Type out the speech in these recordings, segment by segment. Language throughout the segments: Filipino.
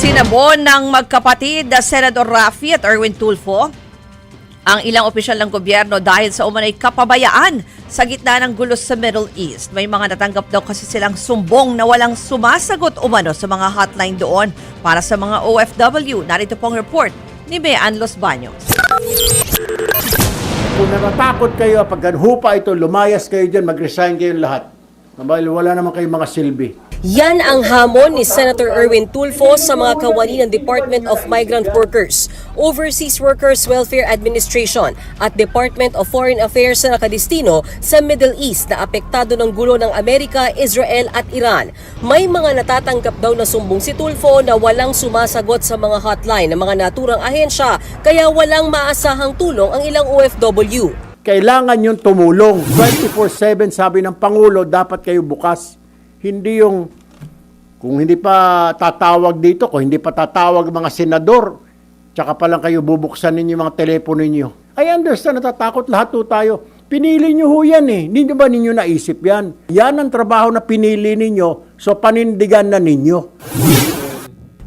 Sinabon ng magkapatid na Senador Raffy at Erwin Tulfo ang ilang opisyal ng gobyerno dahil sa umanay kapabayaan sa gitna ng gulo sa Middle East. May mga natanggap daw kasi silang sumbong na walang sumasagot umano sa mga hotline doon para sa mga OFW. Narito pong report ni Bean Los Baños. Kung natatakot kayo, pag hupa ito, lumayas kayo dyan, mag-resign kayo lahat. Wala naman kayong mga silbi. Yan ang hamon ni Senator Erwin Tulfo sa mga kawani ng Department of Migrant Workers, Overseas Workers Welfare Administration at Department of Foreign Affairs na nakadistino sa Middle East na apektado ng gulo ng Amerika, Israel at Iran. May mga natatanggap daw na sumbong si Tulfo na walang sumasagot sa mga hotline ng mga naturang ahensya kaya walang maasahang tulong ang ilang OFW. Kailangan yung tumulong. 24/7 sabi ng Pangulo, dapat kayo bukas. Hindi yung, kung hindi pa tatawag dito, kung hindi pa tatawag mga senador, tsaka pa lang kayo bubuksan ninyo mga telepono ninyo. I understand, natatakot lahat po tayo. Pinili nyo ho yan eh. Hindi ba ninyo naisip yan? Yan ang trabaho na pinili ninyo, so panindigan na ninyo.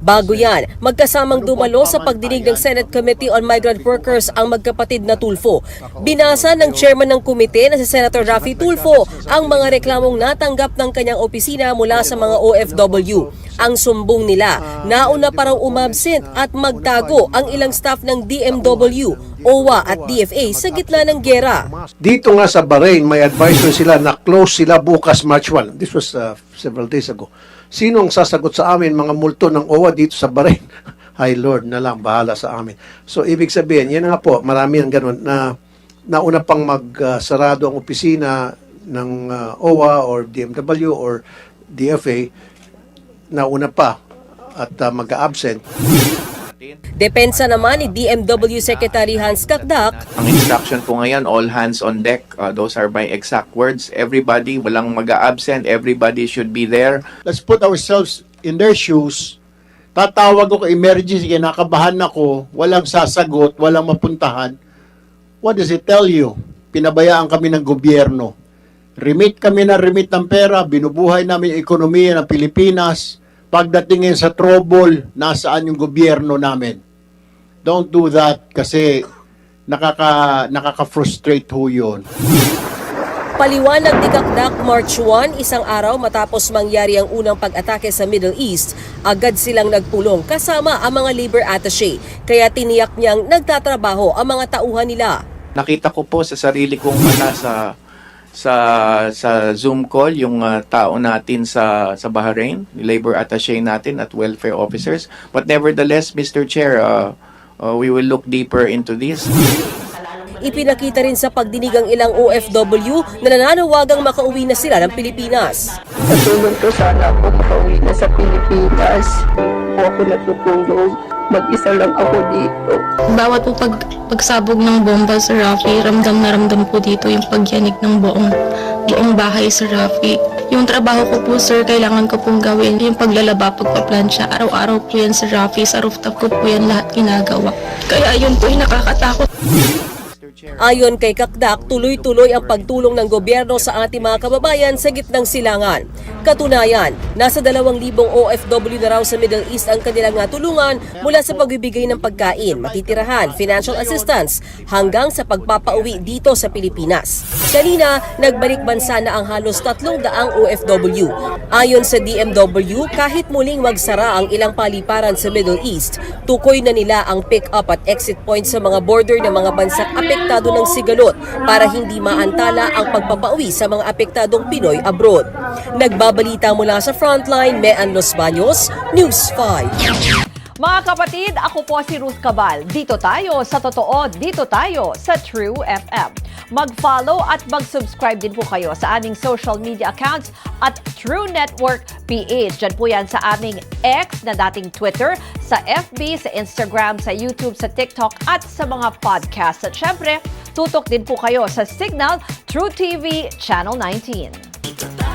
Bago yan, magkasamang dumalo sa pagdinig ng Senate Committee on Migrant Workers ang magkapatid na Tulfo. Binasa ng chairman ng komite na si Senator Raffy Tulfo ang mga reklamong natanggap ng kanyang opisina mula sa mga OFW. Ang sumbong nila, nauna parang umabsent at magtago ang ilang staff ng DMW, OWA at DFA sa gitna ng giyera. Dito nga sa Bahrain, may advisor sila na close sila bukas March 1. This was several days ago. Sino ang sasagot sa amin, mga multo ng OWA dito sa Bahrain? Ay Lord na lang, bahala sa amin. So ibig sabihin, yan nga po, marami ng ganun na nauna pang magsarado ang opisina ng OWA or DMW or DFA, nauna pa at mag-absent. Depensa naman ni DMW Secretary Hans Kakdak. Ang instruction po ngayon, all hands on deck. Those are my exact words. Everybody, walang mag-absent. Everybody should be there. Let's put ourselves in their shoes. Tatawag ako emergency, kinakabahan ako, walang sasagot, walang mapuntahan. What does it tell you? Pinabayaan kami ng gobyerno. Remit kami na remit ng pera, binubuhay namin yung ekonomiya ng Pilipinas. Pagdating ngayon sa trouble, nasaan yung gobyerno namin? Don't do that kasi nakaka-frustrate ho yun. Paliwanag ni Kakdak, March 1, isang araw matapos mangyari ang unang pag-atake sa Middle East, agad silang nagpulong kasama ang mga labor attaché. Kaya tiniyak niyang nagtatrabaho ang mga tauhan nila. Nakita ko po sa sarili kong mata sa Zoom call yung tao natin sa Bahrain, labor attaché natin at welfare officers. But nevertheless, Mr. Chair, we will look deeper into this. Ipinakita rin sa pagdinig ang ilang OFW na nananawagang makauwi na sila ng Pilipinas. Natulog ko sana ako makauwi na sa Pilipinas. Ako natutulog. Mag-isa lang ako dito. Bawat po pagsabog ng bomba sa Raffy, ramdam na ramdam po dito yung pagyanig ng buong bahay sa Raffy. Yung trabaho ko po sir, kailangan ko pong gawin yung paglalaba, pagpaplansya. Araw-araw po yan sa Raffy, sa rooftop ko po yan lahat ginagawa. Kaya yun po yung nakakatakot. Ayon kay Kakdak, tuloy-tuloy ang pagtulong ng gobyerno sa ating mga kababayan sa gitnang silangan. Katunayan, nasa 2,000 OFW na raw sa Middle East ang kanilang natulungan mula sa pagbibigay ng pagkain, matitirahan, financial assistance, hanggang sa pagpapauwi dito sa Pilipinas. Kanina, nagbalik bansa na ang halos 300 OFW. Ayon sa DMW, kahit muling magsara ang ilang paliparan sa Middle East, tukoy na nila ang pick-up at exit points sa mga border ng mga bansang apektado ng sigalot para hindi maantala ang pagpapauwi sa mga apektadong Pinoy abroad. Nagbabalita mula sa Frontline, Bean Los Baños, News 5. Mga kapatid, ako po si Ruth Cabal. Dito tayo sa totoo, dito tayo sa True FM. Mag-follow at mag-subscribe din po kayo sa aming social media accounts at True Network PH. Diyan po yan sa aming X na dating Twitter, sa FB, sa Instagram, sa YouTube, sa TikTok at sa mga podcast. At syempre, tutok din po kayo sa Signal True TV Channel 19.